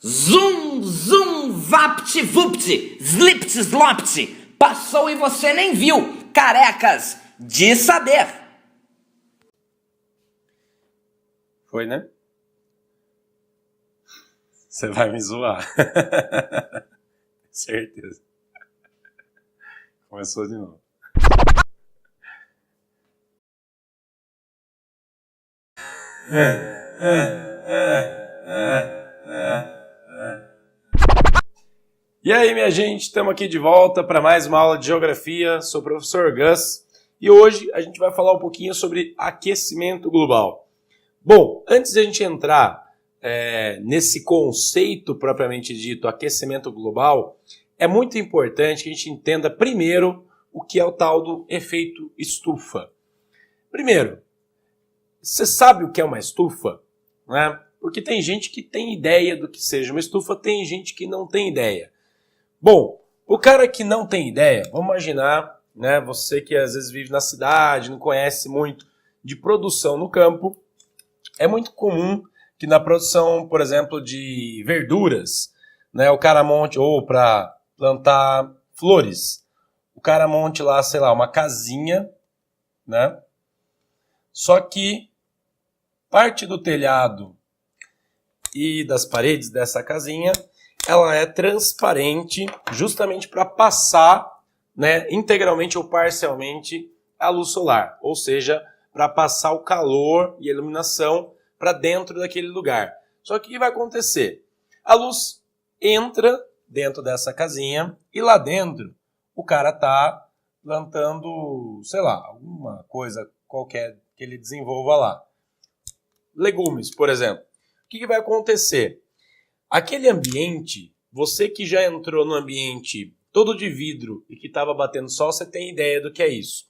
Zum, zum, vapt, vupt, slipt, slopt. Passou e você nem viu. Carecas de saber. Foi, né? Você vai me zoar. Certeza. Começou de novo. E aí, minha gente, estamos aqui de volta para mais uma aula de geografia. Sou o professor Gus e hoje a gente vai falar um pouquinho sobre aquecimento global. Bom, antes de a gente entrar nesse conceito propriamente dito, aquecimento global, é muito importante que a gente entenda primeiro o que é o tal do efeito estufa. Primeiro, você sabe o que é uma estufa? Né? Porque tem gente que tem ideia do que seja uma estufa, tem gente que não tem ideia. Bom, o cara que não tem ideia, vamos imaginar, né, você que às vezes vive na cidade, não conhece muito de produção no campo, é muito comum que na produção, por exemplo, de verduras, né, o cara monte, ou para plantar flores, o cara monte lá, sei lá, uma casinha, né? Só que parte do telhado e das paredes dessa casinha, ela é transparente justamente para passar, né, integralmente ou parcialmente a luz solar, ou seja, para passar o calor e a iluminação para dentro daquele lugar. Só que o que vai acontecer? A luz entra dentro dessa casinha e lá dentro o cara está plantando, sei lá, alguma coisa qualquer que ele desenvolva lá. Legumes, por exemplo. O que vai acontecer? Aquele ambiente, você que já entrou no ambiente todo de vidro e que estava batendo sol, você tem ideia do que é isso.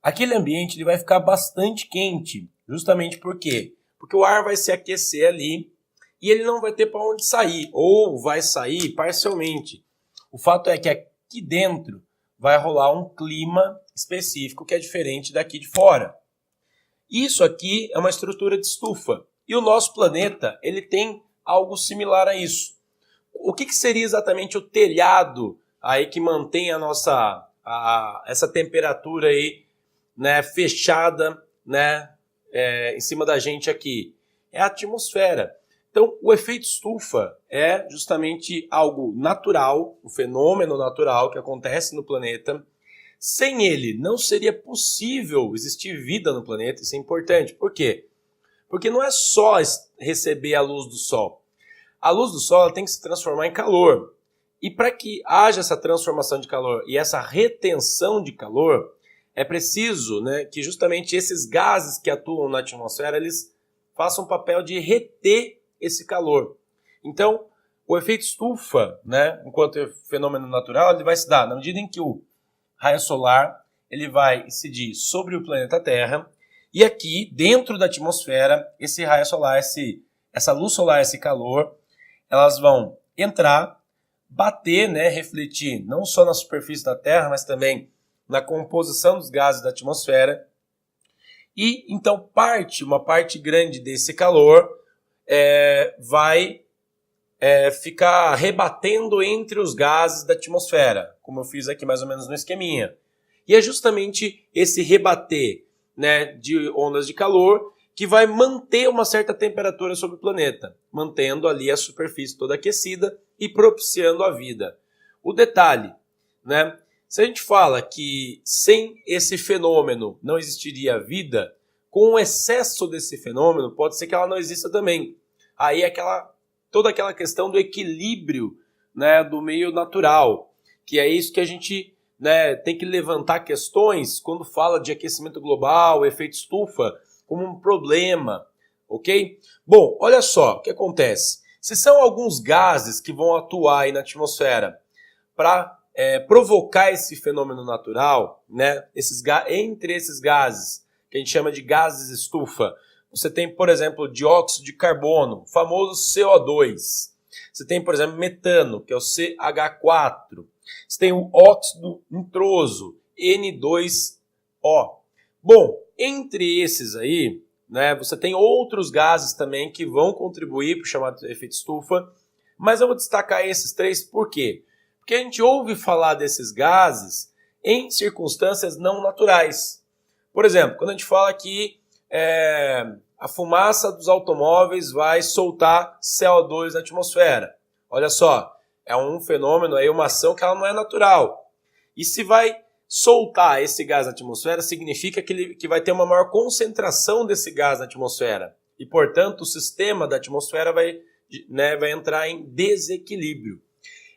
Aquele ambiente ele vai ficar bastante quente, justamente por quê? Porque o ar vai se aquecer ali e ele não vai ter para onde sair, ou vai sair parcialmente. O fato é que aqui dentro vai rolar um clima específico que é diferente daqui de fora. Isso aqui é uma estrutura de estufa e o nosso planeta ele tem algo similar a isso. O que seria exatamente o telhado aí que mantém essa temperatura aí, né, fechada, né, em cima da gente aqui? É a atmosfera. Então, o efeito estufa é justamente algo natural, um fenômeno natural que acontece no planeta. Sem ele, não seria possível existir vida no planeta. Isso é importante. Por quê? Porque não é só receber a luz do sol. A luz do sol ela tem que se transformar em calor. E para que haja essa transformação de calor e essa retenção de calor, é preciso, né, que justamente esses gases que atuam na atmosfera, eles façam o papel de reter esse calor. Então, o efeito estufa, né, enquanto fenômeno natural, ele vai se dar na medida em que o raio solar ele vai incidir sobre o planeta Terra. E aqui, dentro da atmosfera, esse raio solar, essa luz solar, esse calor, elas vão entrar, bater, né, refletir, não só na superfície da Terra, mas também na composição dos gases da atmosfera. E, então, uma parte grande desse calor vai ficar rebatendo entre os gases da atmosfera, como eu fiz aqui mais ou menos no esqueminha. E é justamente esse rebater, né, de ondas de calor que vai manter uma certa temperatura sobre o planeta, mantendo ali a superfície toda aquecida e propiciando a vida. O detalhe, né, se a gente fala que sem esse fenômeno não existiria vida, com o excesso desse fenômeno pode ser que ela não exista também. Aí toda aquela questão do equilíbrio, né, do meio natural, que é isso que a gente, né, tem que levantar questões quando fala de aquecimento global, efeito estufa, como um problema, ok? Bom, olha só o que acontece. Se são alguns gases que vão atuar aí na atmosfera para provocar esse fenômeno natural, né, entre esses gases, que a gente chama de gases estufa, você tem, por exemplo, dióxido de carbono, o famoso CO2. Você tem, por exemplo, metano, que é o CH4. Você tem o óxido nitroso, N2O. Bom, entre esses aí, né? Você tem outros gases também que vão contribuir para o chamado efeito estufa, mas eu vou destacar esses três por quê? Porque a gente ouve falar desses gases em circunstâncias não naturais. Por exemplo, quando a gente fala que a fumaça dos automóveis vai soltar CO2 na atmosfera. Olha só, é um fenômeno, aí, uma ação que ela não é natural. E se vai soltar esse gás na atmosfera, significa que vai ter uma maior concentração desse gás na atmosfera. E, portanto, o sistema da atmosfera vai entrar em desequilíbrio.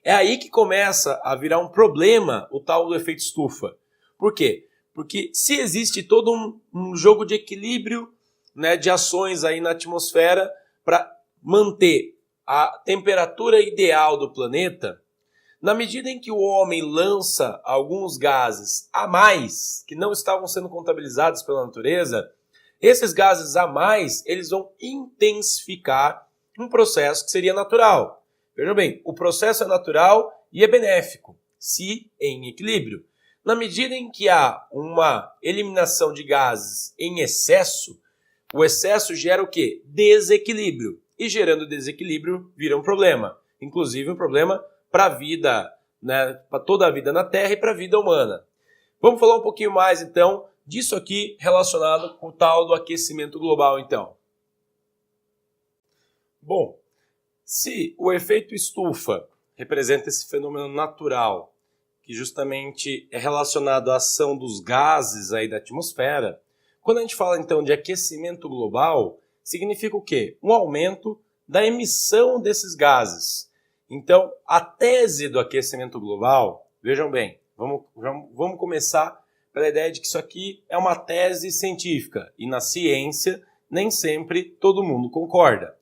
É aí que começa a virar um problema o tal do efeito estufa. Por quê? Porque se existe todo um jogo de equilíbrio, né, de ações aí na atmosfera para manter a temperatura ideal do planeta, na medida em que o homem lança alguns gases a mais, que não estavam sendo contabilizados pela natureza, esses gases a mais, eles vão intensificar um processo que seria natural. Veja bem, o processo é natural e é benéfico, se em equilíbrio. Na medida em que há uma eliminação de gases em excesso, o excesso gera o quê? Desequilíbrio. E gerando desequilíbrio vira um problema. Inclusive um problema para a vida, né, para toda a vida na Terra e para a vida humana. Vamos falar um pouquinho mais, então, disso aqui relacionado com o tal do aquecimento global, então. Bom, se o efeito estufa representa esse fenômeno natural, que justamente é relacionado à ação dos gases aí da atmosfera, quando a gente fala então de aquecimento global, significa o quê? Um aumento da emissão desses gases. Então, a tese do aquecimento global, vejam bem, vamos começar pela ideia de que isso aqui é uma tese científica, e na ciência nem sempre todo mundo concorda.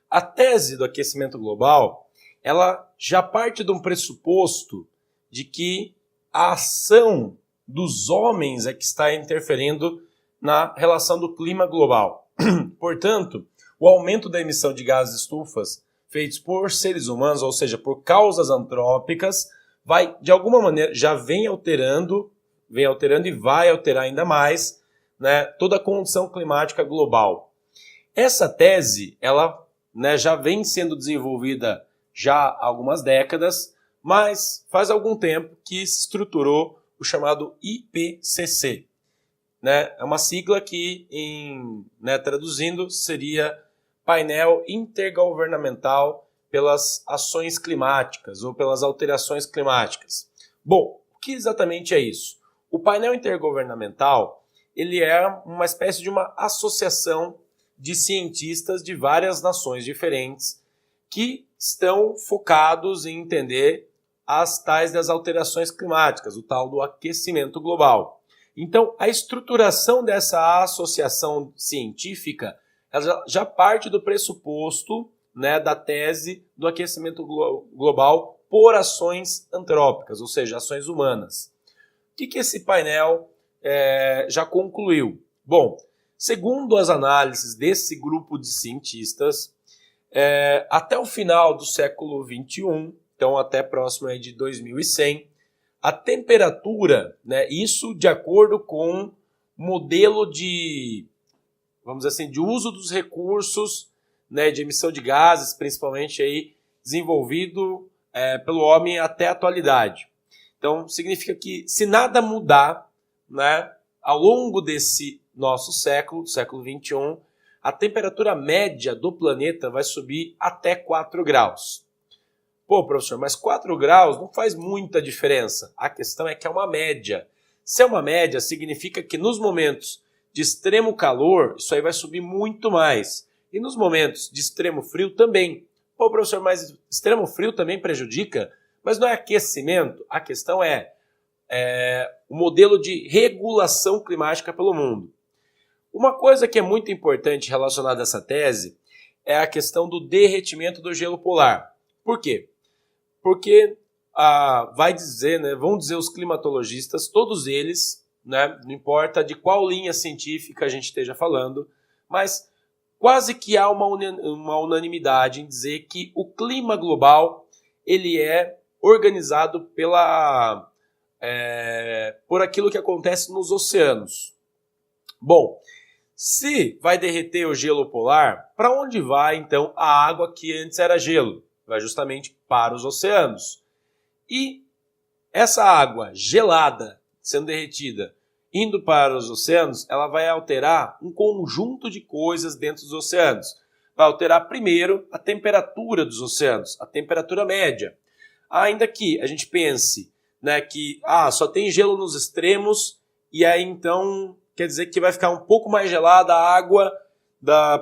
A tese do aquecimento global, ela já parte de um pressuposto de que a ação dos homens é que está interferindo na relação do clima global. Portanto, o aumento da emissão de gases estufas feitos por seres humanos, ou seja, por causas antrópicas, vai, de alguma maneira, já vem alterando e vai alterar ainda mais, né, toda a condição climática global. Essa tese, ela, né, já vem sendo desenvolvida já há algumas décadas, mas faz algum tempo que se estruturou o chamado IPCC. Né? É uma sigla que, traduzindo, seria Painel Intergovernamental pelas Ações Climáticas ou pelas Alterações Climáticas. Bom, o que exatamente é isso? O painel intergovernamental, ele é uma espécie de uma associação de cientistas de várias nações diferentes que estão focados em entender as tais das alterações climáticas, o tal do aquecimento global. Então, a estruturação dessa associação científica ela já parte do pressuposto, né, da tese do aquecimento global por ações antrópicas, ou seja, ações humanas. O que esse painel já concluiu? Bom, segundo as análises desse grupo de cientistas, até o final do século XXI, então até próximo aí de 2100, a temperatura, né, isso de acordo com o modelo de, vamos dizer assim, de uso dos recursos, né, de emissão de gases, principalmente aí, desenvolvido pelo homem até a atualidade. Então, significa que se nada mudar, né, ao longo desse nosso século, século XXI, a temperatura média do planeta vai subir até 4 graus. Pô, professor, mas 4 graus não faz muita diferença. A questão é que é uma média. Se é uma média, significa que nos momentos de extremo calor, isso aí vai subir muito mais. E nos momentos de extremo frio também. Pô, professor, mas extremo frio também prejudica? Mas não é aquecimento. A questão é o modelo de regulação climática pelo mundo. Uma coisa que é muito importante relacionada a essa tese é a questão do derretimento do gelo polar. Por quê? Porque vão dizer os climatologistas, todos eles, né, não importa de qual linha científica a gente esteja falando, mas quase que há uma unanimidade em dizer que o clima global ele é organizado por aquilo que acontece nos oceanos. Bom, Se vai derreter o gelo polar, para onde vai então a água que antes era gelo? Vai justamente para os oceanos. E essa água gelada sendo derretida, indo para os oceanos, ela vai alterar um conjunto de coisas dentro dos oceanos. Vai alterar primeiro a temperatura dos oceanos, a temperatura média. Ainda que a gente pense, né, que só tem gelo nos extremos e aí então quer dizer que vai ficar um pouco mais gelada a água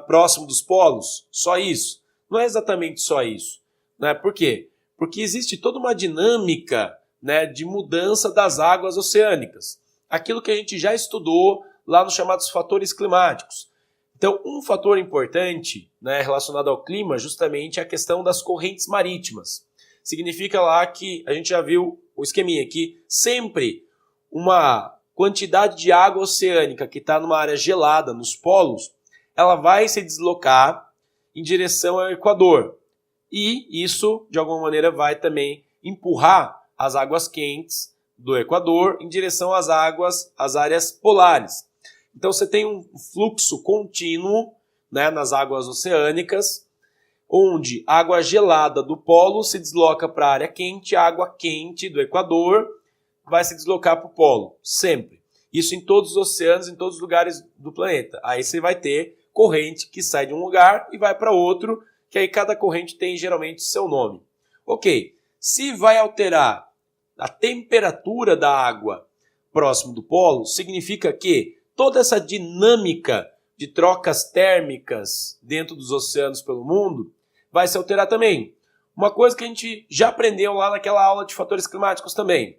próximo dos polos. Só isso. Não é exatamente só isso. Né? Por quê? Porque existe toda uma dinâmica, né, de mudança das águas oceânicas. Aquilo que a gente já estudou lá nos chamados fatores climáticos. Então, um fator importante, né, relacionado ao clima justamente é a questão das correntes marítimas. Significa lá que a gente já viu o esqueminha aqui, sempre uma quantidade de água oceânica que está numa área gelada, nos polos, ela vai se deslocar em direção ao Equador. E isso, de alguma maneira, vai também empurrar as águas quentes do Equador em direção às áreas polares. Então você tem um fluxo contínuo, né, nas águas oceânicas, onde a água gelada do polo se desloca para a área quente, a água quente do Equador vai se deslocar para o polo, sempre. Isso em todos os oceanos, em todos os lugares do planeta. Aí você vai ter corrente que sai de um lugar e vai para outro, que aí cada corrente tem geralmente seu nome. Ok, se vai alterar a temperatura da água próximo do polo, significa que toda essa dinâmica de trocas térmicas dentro dos oceanos pelo mundo vai se alterar também. Uma coisa que a gente já aprendeu lá naquela aula de fatores climáticos também,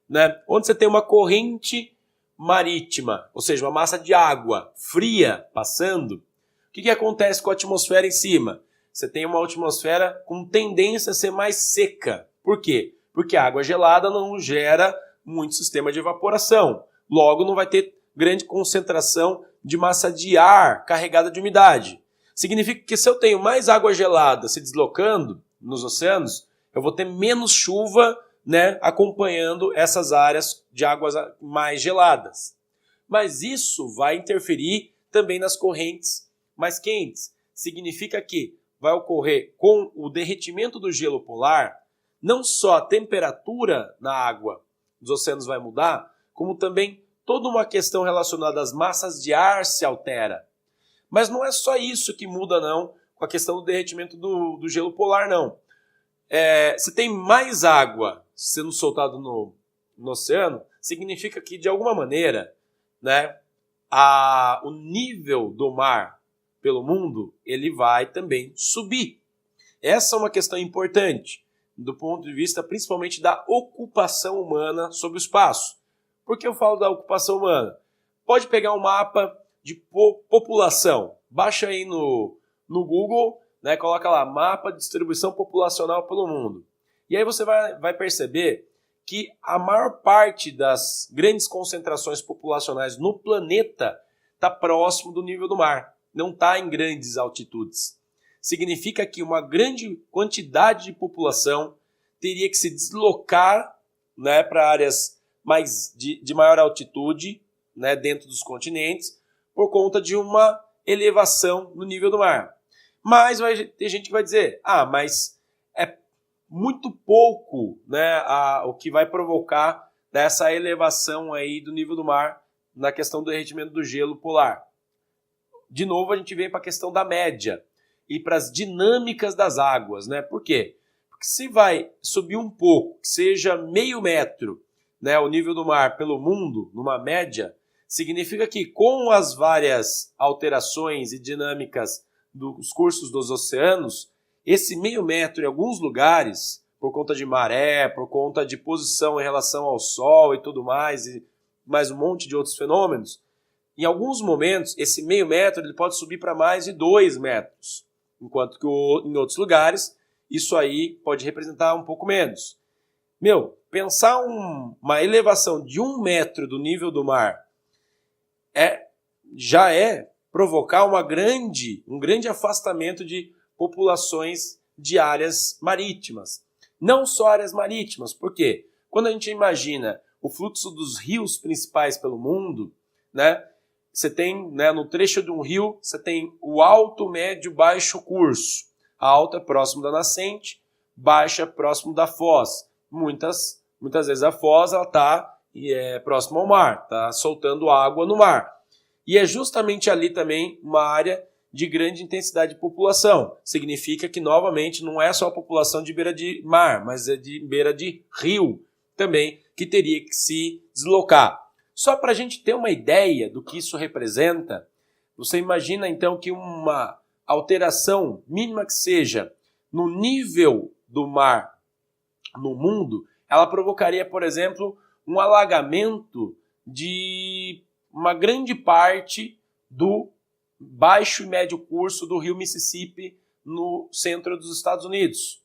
né? Onde você tem uma corrente marítima, ou seja, uma massa de água fria passando, o que acontece com a atmosfera em cima? Você tem uma atmosfera com tendência a ser mais seca. Por quê? Porque a água gelada não gera muito sistema de evaporação. Logo, não vai ter grande concentração de massa de ar carregada de umidade. Significa que se eu tenho mais água gelada se deslocando nos oceanos, eu vou ter menos chuva, né, acompanhando essas áreas de águas mais geladas. Mas isso vai interferir também nas correntes mais quentes. Significa que vai ocorrer com o derretimento do gelo polar, não só a temperatura na água dos oceanos vai mudar, como também toda uma questão relacionada às massas de ar se altera. Mas não é só isso que muda, não, com a questão do derretimento do gelo polar, não. Se tem mais água sendo soltada no oceano, significa que, de alguma maneira, né, o nível do mar pelo mundo ele vai também subir. Essa é uma questão importante, do ponto de vista principalmente da ocupação humana sobre o espaço. Por que eu falo da ocupação humana? Pode pegar um mapa de população, baixa aí no Google, né, coloca lá, mapa de distribuição populacional pelo mundo. E aí você vai perceber que a maior parte das grandes concentrações populacionais no planeta está próximo do nível do mar, não está em grandes altitudes. Significa que uma grande quantidade de população teria que se deslocar, né, para áreas mais de maior altitude, né, dentro dos continentes, por conta de uma elevação no nível do mar. Mas vai ter gente que vai dizer, mas é muito pouco, né, o que vai provocar dessa elevação aí do nível do mar na questão do derretimento do gelo polar. De novo, a gente vem para a questão da média e para as dinâmicas das águas, né? Por quê? Porque se vai subir um pouco, que seja meio metro, né, o nível do mar pelo mundo, numa média, significa que com as várias alterações e dinâmicas dos cursos dos oceanos, esse meio metro em alguns lugares, por conta de maré, por conta de posição em relação ao sol e tudo mais, e mais um monte de outros fenômenos, em alguns momentos esse meio metro ele pode subir para mais de 2 metros, enquanto que em outros lugares isso aí pode representar um pouco menos. Pensar uma elevação de 1 metro do nível do mar já é provocar um grande afastamento de populações de áreas marítimas. Não só áreas marítimas, porque quando a gente imagina o fluxo dos rios principais pelo mundo, né, você tem, né, no trecho de um rio, você tem o alto, médio, baixo curso. A alta é próximo da nascente, baixa é próximo da foz. Muitas vezes a foz está próximo ao mar, está soltando água no mar. E é justamente ali também uma área de grande intensidade de população. Significa que, novamente, não é só a população de beira de mar, mas é de beira de rio também, que teria que se deslocar. Só para a gente ter uma ideia do que isso representa, você imagina então que uma alteração mínima que seja no nível do mar no mundo, ela provocaria, por exemplo, um alagamento de uma grande parte do baixo e médio curso do rio Mississippi no centro dos Estados Unidos,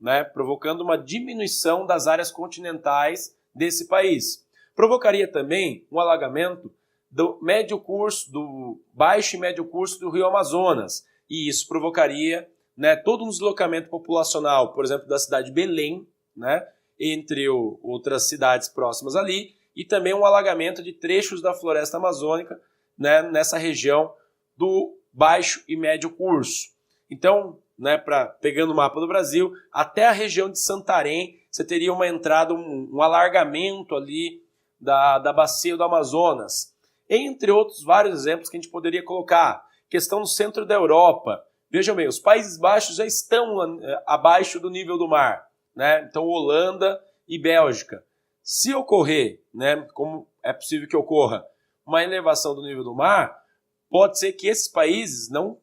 né? Provocando uma diminuição das áreas continentais desse país. Provocaria também um alagamento do médio curso, do baixo e médio curso do rio Amazonas, e isso provocaria, né, todo um deslocamento populacional, por exemplo, da cidade de Belém, né, entre outras cidades próximas ali, e também um alagamento de trechos da floresta amazônica, né, nessa região do baixo e médio curso. Então, né, pegando o mapa do Brasil, até a região de Santarém, você teria uma entrada, um alargamento ali da bacia do Amazonas. Entre outros vários exemplos que a gente poderia colocar. Questão no centro da Europa. Vejam bem, os Países Baixos já estão abaixo do nível do mar, né? Então, Holanda e Bélgica. Se ocorrer, né, como é possível que ocorra, uma elevação do nível do mar, pode ser que esses países não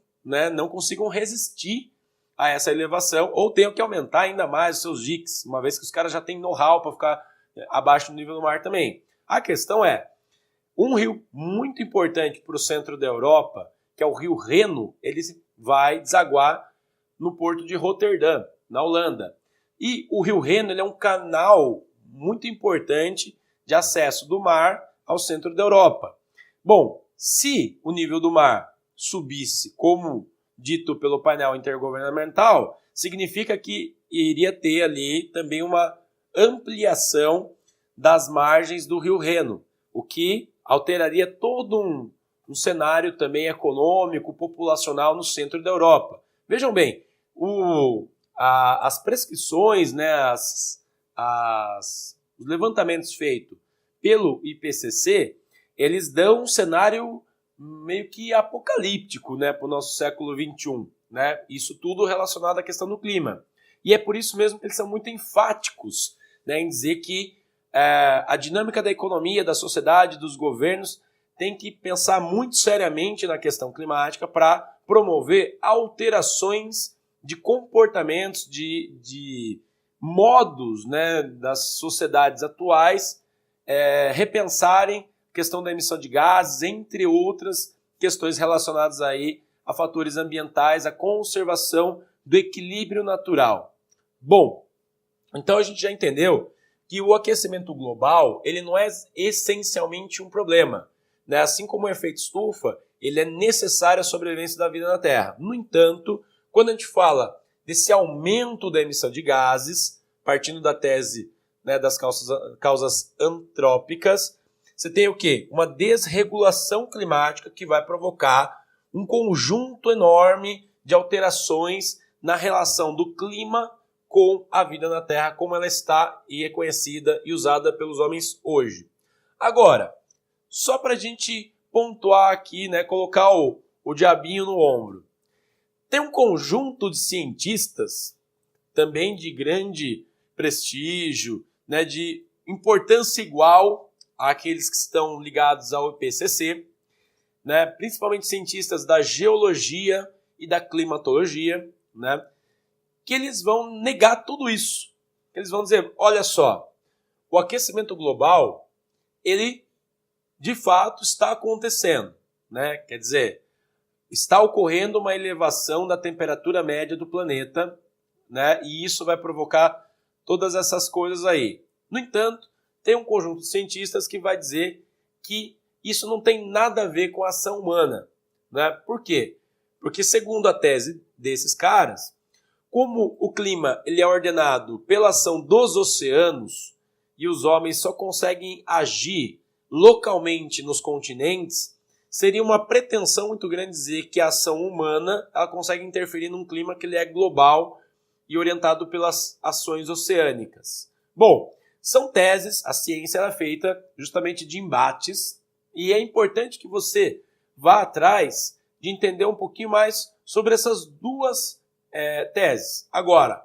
consigam resistir a essa elevação ou tenham que aumentar ainda mais os seus diques, uma vez que os caras já têm know-how para ficar abaixo do nível do mar também. A questão é, um rio muito importante para o centro da Europa, que é o rio Reno, ele vai desaguar no porto de Roterdã, na Holanda. E o rio Reno ele é um canal muito importante de acesso do mar ao centro da Europa. Bom, se o nível do mar subisse, como dito pelo painel intergovernamental, significa que iria ter ali também uma ampliação das margens do rio Reno, o que alteraria todo um cenário também econômico, populacional no centro da Europa. Vejam bem, as prescrições, né, os levantamentos feitos pelo IPCC, eles dão um cenário meio que apocalíptico, né, para o nosso século XXI. Né? Isso tudo relacionado à questão do clima. E é por isso mesmo que eles são muito enfáticos, né, em dizer que a dinâmica da economia, da sociedade, dos governos tem que pensar muito seriamente na questão climática para promover alterações de comportamentos, de modos, né, das sociedades atuais repensarem a questão da emissão de gases, entre outras questões relacionadas aí a fatores ambientais, a conservação do equilíbrio natural. Bom, então a gente já entendeu que o aquecimento global ele não é essencialmente um problema, né? Assim como o efeito estufa, ele é necessário à sobrevivência da vida na Terra. No entanto, quando a gente fala desse aumento da emissão de gases, partindo da tese, né, das causas antrópicas, você tem o quê? Uma desregulação climática que vai provocar um conjunto enorme de alterações na relação do clima com a vida na Terra, como ela está e é conhecida e usada pelos homens hoje. Agora, só para a gente pontuar aqui, né, colocar o diabinho no ombro. Tem um conjunto de cientistas, também de grande prestígio, né, de importância igual àqueles que estão ligados ao IPCC, né, principalmente cientistas da geologia e da climatologia, né, que eles vão negar tudo isso. Eles vão dizer, olha só, o aquecimento global, ele de fato está acontecendo, né? Quer dizer, está ocorrendo uma elevação da temperatura média do planeta, né? E isso vai provocar todas essas coisas aí. No entanto, tem um conjunto de cientistas que vai dizer que isso não tem nada a ver com a ação humana, né? Por quê? Porque segundo a tese desses caras, como o clima ele é ordenado pela ação dos oceanos e os homens só conseguem agir localmente nos continentes, seria uma pretensão muito grande dizer que a ação humana ela consegue interferir num clima que ele é global e orientado pelas ações oceânicas. Bom, são teses, a ciência ela é feita justamente de embates e é importante que você vá atrás de entender um pouquinho mais sobre essas duas teses. Agora,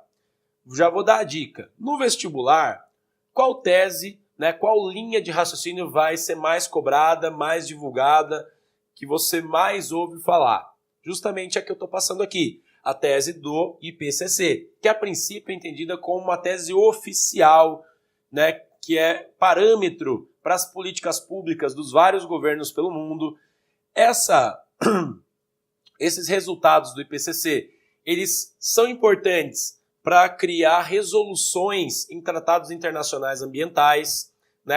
já vou dar a dica. No vestibular, qual tese, qual linha de raciocínio vai ser mais cobrada, mais divulgada, que você mais ouve falar? Justamente a que eu estou passando aqui, a tese do IPCC, que a princípio é entendida como uma tese oficial, que é parâmetro para as políticas públicas dos vários governos pelo mundo. Esses resultados do IPCC, eles são importantes para criar resoluções em tratados internacionais ambientais,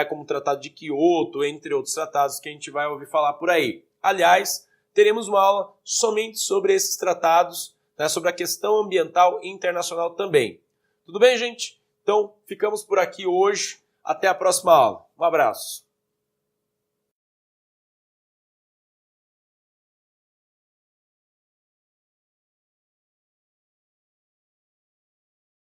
como o Tratado de Quioto, entre outros tratados que a gente vai ouvir falar por aí. Aliás, teremos uma aula somente sobre esses tratados, sobre a questão ambiental e internacional também. Tudo bem, gente? Então, ficamos por aqui hoje. Até a próxima aula. Um abraço.